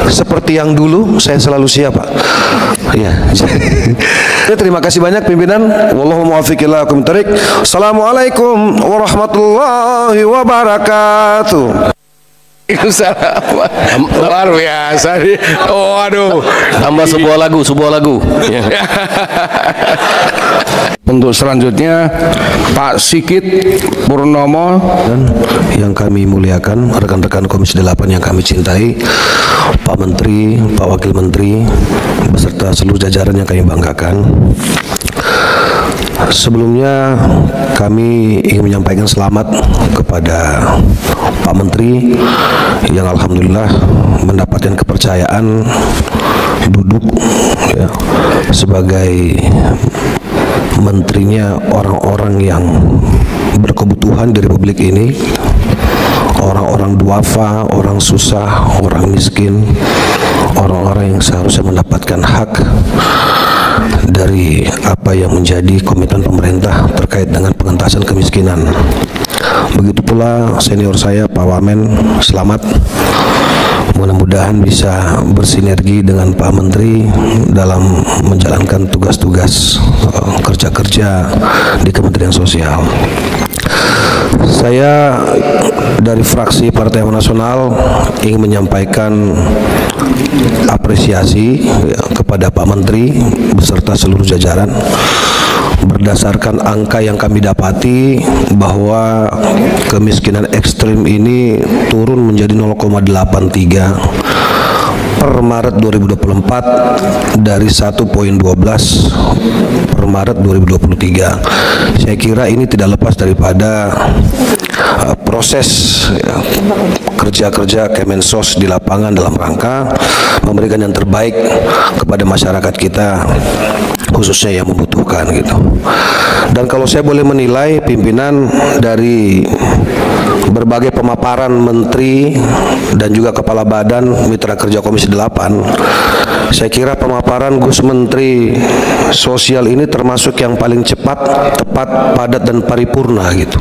seperti yang dulu, saya selalu siap, Pak. Ya. Terima kasih banyak pimpinan. Wallahu muwaffiq ila aqwamit thoriq. Assalamualaikum warahmatullahi wabarakatuh. Luar biasa nih. Oh, aduh. Tambah sebuah lagu. Ya. Untuk selanjutnya Pak Sigit Purnomo Dan yang kami muliakan, rekan-rekan Komisi 8 yang kami cintai, Pak Menteri, Pak Wakil Menteri, beserta seluruh jajaran yang kami banggakan. Sebelumnya kami ingin menyampaikan selamat kepada Pak Menteri yang alhamdulillah mendapatkan kepercayaan duduk ya, sebagai menterinya orang-orang yang berkebutuhan di Republik ini, orang-orang duafa, orang susah, orang miskin, orang-orang yang seharusnya mendapatkan hak dari apa yang menjadi komitmen pemerintah terkait dengan pengentasan kemiskinan. Begitu pula senior saya Pak Wamen, selamat. Mudah-mudahan bisa bersinergi dengan Pak Menteri dalam menjalankan tugas-tugas kerja-kerja di Kementerian Sosial. Saya dari fraksi Partai Amanat Nasional ingin menyampaikan apresiasi kepada Pak Menteri beserta seluruh jajaran. Berdasarkan angka yang kami dapati bahwa kemiskinan ekstrim ini turun menjadi 0,83 per Maret 2024 dari 1,12 per Maret 2023. Saya kira ini tidak lepas daripada proses kerja-kerja Kemensos di lapangan dalam rangka memberikan yang terbaik kepada masyarakat kita, khususnya yang membutuhkan gitu. Dan kalau saya boleh menilai pimpinan dari berbagai pemaparan menteri dan juga kepala badan mitra kerja Komisi 8, saya kira pemaparan Gus Menteri Sosial ini termasuk yang paling cepat, tepat, padat dan paripurna gitu.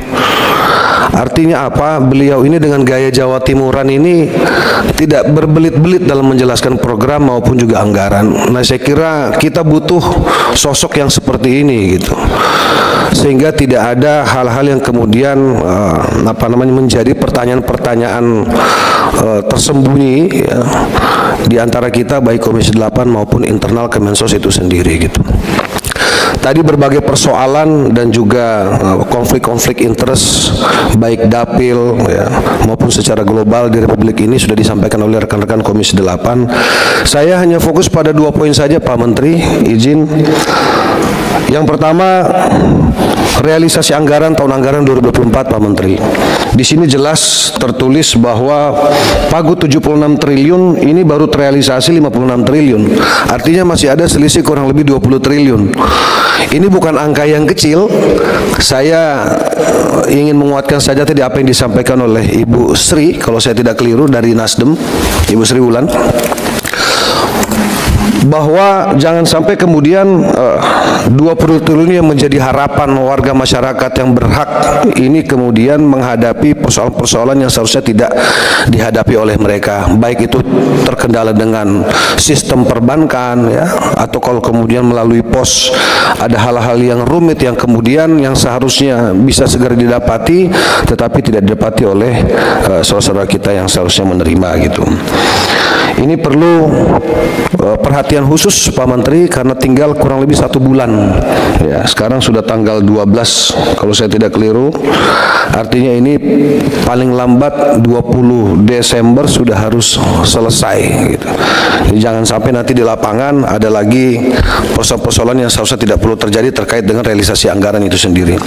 Artinya apa? Beliau ini dengan gaya Jawa Timuran ini tidak berbelit-belit dalam menjelaskan program maupun juga anggaran. Nah, saya kira kita butuh sosok yang seperti ini gitu, sehingga tidak ada hal-hal yang kemudian menjadi pertanyaan-pertanyaan tersembunyi ya, di antara kita baik Komisi 8 maupun internal Kemensos itu sendiri gitu. Tadi berbagai persoalan dan juga konflik-konflik interest baik dapil ya, maupun secara global di Republik ini sudah disampaikan oleh rekan-rekan Komisi 8. Saya hanya fokus pada 2 poin saja Pak Menteri, izin. Yang pertama, realisasi anggaran tahun anggaran 2024 Pak Menteri. Di sini jelas tertulis bahwa pagu 76 triliun ini baru terrealisasi 56 triliun. Artinya masih ada selisih kurang lebih 20 triliun. Ini bukan angka yang kecil. Saya ingin menguatkan saja tadi apa yang disampaikan oleh Ibu Sri, kalau saya tidak keliru dari Nasdem, Ibu Sri Wulan, bahwa jangan sampai kemudian 20 triliun yang menjadi harapan warga masyarakat yang berhak ini kemudian menghadapi persoalan-persoalan yang seharusnya tidak dihadapi oleh mereka, baik itu terkendala dengan sistem perbankan ya, atau kalau kemudian melalui pos ada hal-hal yang rumit yang kemudian yang seharusnya bisa segera didapati tetapi tidak didapati oleh saudara kita yang seharusnya menerima gitu. Ini perlu perhatian khusus Pak Menteri karena tinggal kurang lebih 1 bulan ya, sekarang sudah tanggal 12 kalau saya tidak keliru, artinya ini paling lambat 20 Desember sudah harus selesai gitu. Jadi jangan sampai nanti di lapangan ada lagi persoalan-persoalan yang seharusnya tidak perlu terjadi terkait dengan realisasi anggaran itu sendiri.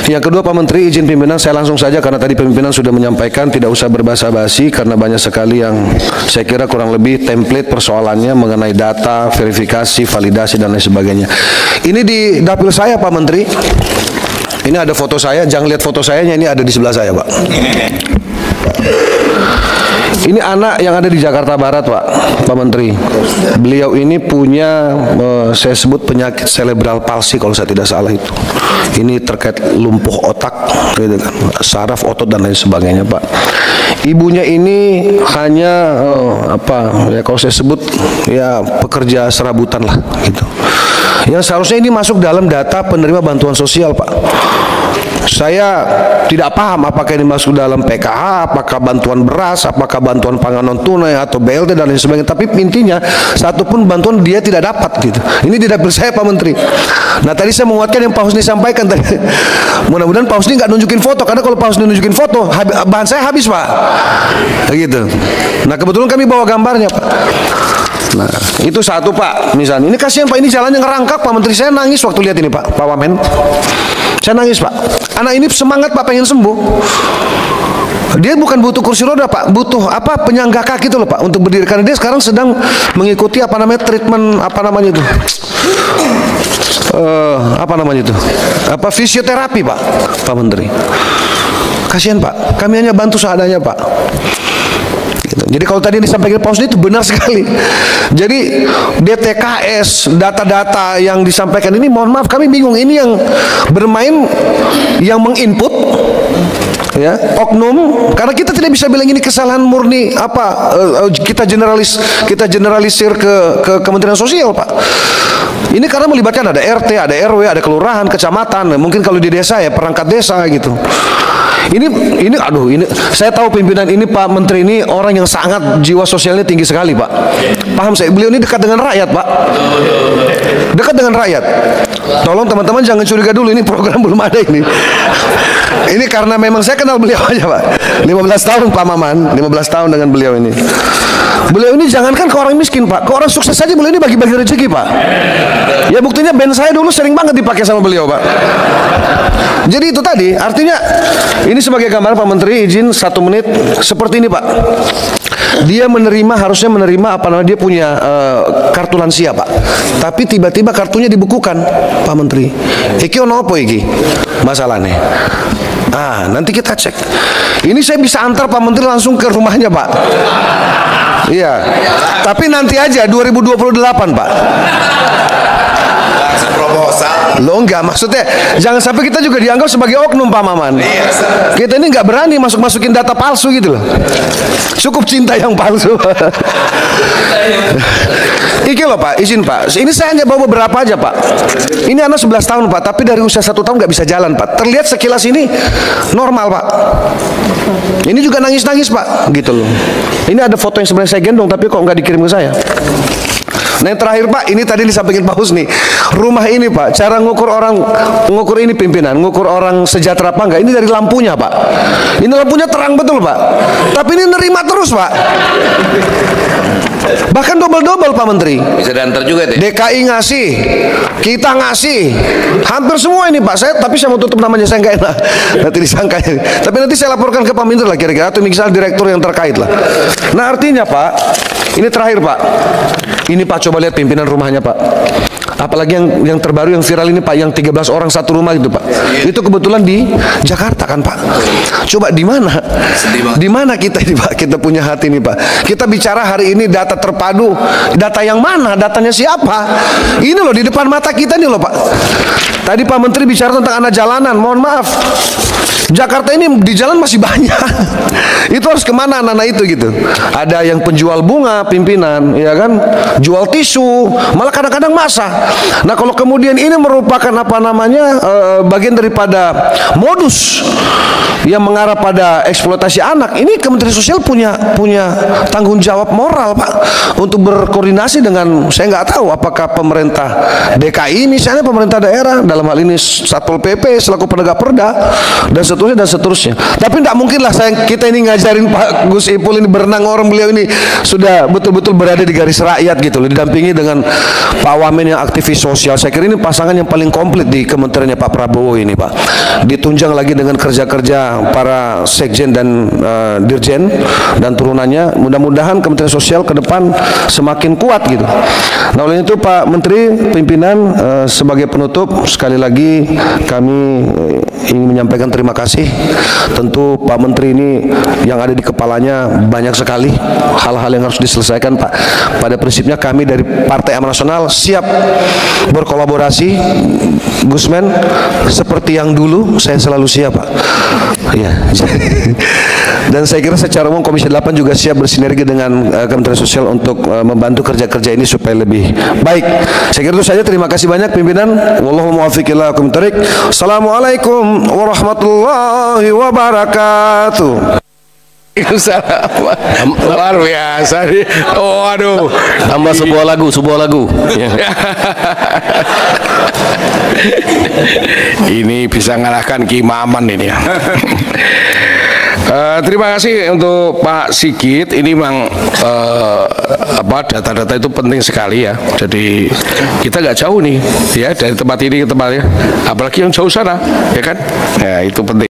Yang kedua Pak Menteri, izin pimpinan saya langsung saja karena tadi pimpinan sudah menyampaikan, tidak usah berbasa-basi karena banyak sekali yang saya kira kurang lebih template persoalannya mengenai data, verifikasi, validasi dan lain sebagainya. Ini di dapil saya Pak Menteri. Ini ada foto saya, jangan lihat foto saya, ini ada di sebelah saya Pak. Ini anak yang ada di Jakarta Barat, Pak Menteri. Beliau ini punya saya sebut penyakit cerebral palsy kalau saya tidak salah itu. Ini terkait lumpuh otak, gitu kan, saraf otot dan lain sebagainya, Pak. Ibunya ini hanya kalau saya sebut ya pekerja serabutan lah, gitu. Yang seharusnya ini masuk dalam data penerima bantuan sosial, Pak. Saya tidak paham apakah ini masuk dalam PKH, apakah bantuan beras, apakah bantuan pangan non tunai atau BLT dan lain sebagainya. Tapi intinya satupun bantuan dia tidak dapat, gitu. Ini di dapil saya, Pak Menteri. Nah, tadi saya menguatkan yang Pak Husni sampaikan tadi. Mudah-mudahan Pak Husni nggak nunjukin foto, karena kalau Pak Husni nunjukin foto bahan saya habis, Pak. Gitu. Nah, kebetulan kami bawa gambarnya, Pak. Nah, itu satu, Pak. Misalnya, ini kasihan, Pak, ini jalannya ngerangkak, Pak Menteri. Saya nangis waktu lihat ini, Pak Wamen. Saya nangis, Pak. Anak ini semangat, Pak, pengen sembuh. Dia bukan butuh kursi roda, Pak, butuh penyangga kaki itu loh, Pak, untuk berdiri. Karena dia sekarang sedang mengikuti treatment fisioterapi, Pak Menteri. Kasihan, Pak. Kami hanya bantu seadanya, Pak. Jadi kalau tadi disampaikan Pak Husni itu benar sekali. Jadi DTKS, data-data yang disampaikan ini, mohon maaf kami bingung. Ini yang bermain, yang menginput, ya, oknum. Karena kita tidak bisa bilang ini kesalahan murni kita generalisir ke Kementerian Sosial, Pak. Ini karena melibatkan ada RT, ada RW, ada kelurahan, kecamatan. Mungkin kalau di desa ya perangkat desa gitu. Ini saya tahu pimpinan ini, Pak Menteri ini orang yang sangat jiwa sosialnya tinggi sekali, Pak. Paham saya, beliau ini dekat dengan rakyat, Pak. Dekat dengan rakyat. Tolong teman-teman jangan curiga dulu, ini program belum ada ini. Ini karena memang saya kenal beliau aja, Pak. 15 tahun Pak Maman, 15 tahun dengan beliau ini. Beliau ini jangankan ke orang miskin, Pak, ke orang sukses saja beliau ini bagi-bagi rezeki, Pak. Ya buktinya band saya dulu sering banget dipakai sama beliau, Pak. Jadi itu tadi, artinya ini sebagai gambaran, Pak Menteri, izin 1 menit seperti ini, Pak. Dia harusnya menerima dia punya kartu lansia, Pak. Tapi tiba-tiba kartunya dibekukan, Pak Menteri. Iki ono apa iki? Masalahnya. Nanti kita cek. Ini saya bisa antar Pak Menteri langsung ke rumahnya, Pak. Iya. Tapi nanti aja 2028, Pak. Lo enggak, maksudnya jangan sampai kita juga dianggap sebagai oknum, Pak Maman. Kita ini nggak berani masukin data palsu gitu loh. Cukup cinta yang palsu. Iki loh, Pak, izin, Pak. Ini saya hanya bawa beberapa aja, Pak. Ini anak 11 tahun, Pak, tapi dari usia 1 tahun nggak bisa jalan, Pak. Terlihat sekilas ini normal, Pak. Ini juga nangis-nangis, Pak, gitu loh. Ini ada foto yang sebenarnya saya gendong, tapi kok nggak dikirim ke saya. Nah, yang terakhir, Pak, ini tadi disampaikan Pak Husni. Rumah ini, Pak, cara ngukur ini pimpinan, ngukur orang sejahtera apa enggak, ini dari lampunya, Pak. Ini lampunya terang betul, Pak. Tapi ini nerima terus, Pak. Bahkan double-double, Pak Menteri. Bisa diantar juga deh. DKI ngasih, kita ngasih, hampir semua ini, Pak. Tapi saya mau tutup namanya, saya nggak enak nanti disangkanya. Tapi nanti saya laporkan ke Pak Menteri lah kira-kira, atau misalnya direktur yang terkait lah. Nah, artinya, Pak, ini terakhir, Pak. Ini, Pak, coba lihat pimpinan rumahnya, Pak. Apalagi yang terbaru, yang viral ini, Pak, yang 13 orang satu rumah itu, Pak. Itu kebetulan di Jakarta kan, Pak. Coba di mana? Di mana kita ini, Pak? Kita punya hati ini, Pak. Kita bicara hari ini data terpadu. Data yang mana? Datanya siapa? Ini loh di depan mata kita nih loh, Pak. Tadi Pak Menteri bicara tentang anak jalanan. Mohon maaf, Jakarta ini di jalan masih banyak. Itu harus kemana anak-anak itu gitu? Ada yang penjual bunga, pimpinan, ya kan? Jual tisu, malah kadang-kadang masak. Nah, kalau kemudian ini merupakan bagian daripada modus yang mengarah pada eksploitasi anak, ini Kementerian Sosial punya tanggung jawab moral, Pak, untuk berkoordinasi dengan, saya nggak tahu apakah pemerintah DKI misalnya, pemerintah daerah, dalam hal ini Satpol PP selaku penegak perda, dan seterusnya. Tapi tidak mungkin lah kita ini ngajarin Pak Gus Ipul ini berenang, orang beliau ini sudah betul-betul berada di garis rakyat gitu loh, didampingi dengan Pak Wamen yang aktivis sosial. Saya kira ini pasangan yang paling komplit di kementeriannya Pak Prabowo ini, Pak. Ditunjang lagi dengan kerja-kerja para sekjen dan dirjen dan turunannya. Mudah-mudahan Kementerian Sosial ke depan semakin kuat gitu. Nah, oleh itu Pak Menteri, pimpinan, sebagai penutup sekali lagi kami ingin menyampaikan terima kasih. Tentu Pak Menteri ini yang ada di kepalanya banyak sekali hal-hal yang harus diselesaikan, Pak. Pada prinsipnya kami dari Partai Amanat Nasional siap berkolaborasi, Gusmen, seperti yang dulu saya selalu siap, Pak. Ya. Dan saya kira secara umum Komisi 8 juga siap bersinergi dengan Kementerian Sosial untuk membantu kerja-kerja ini supaya lebih baik. Saya kira itu saja. Terima kasih banyak pimpinan. Wallahu muwaffiq ila aqwamit thoriq. Assalamualaikum warahmatullahi wabarakatuh. Luar biasa nih. Waduh. Tambah sebuah lagu. Ya. Ini bisa ngalahkan Ki Maman ini ya. Terima kasih untuk Pak Sigit. Ini memang data-data itu penting sekali ya. Jadi kita nggak jauh nih ya dari tempat ini ke tempatnya. Apalagi yang jauh sana, ya kan? Ya itu penting.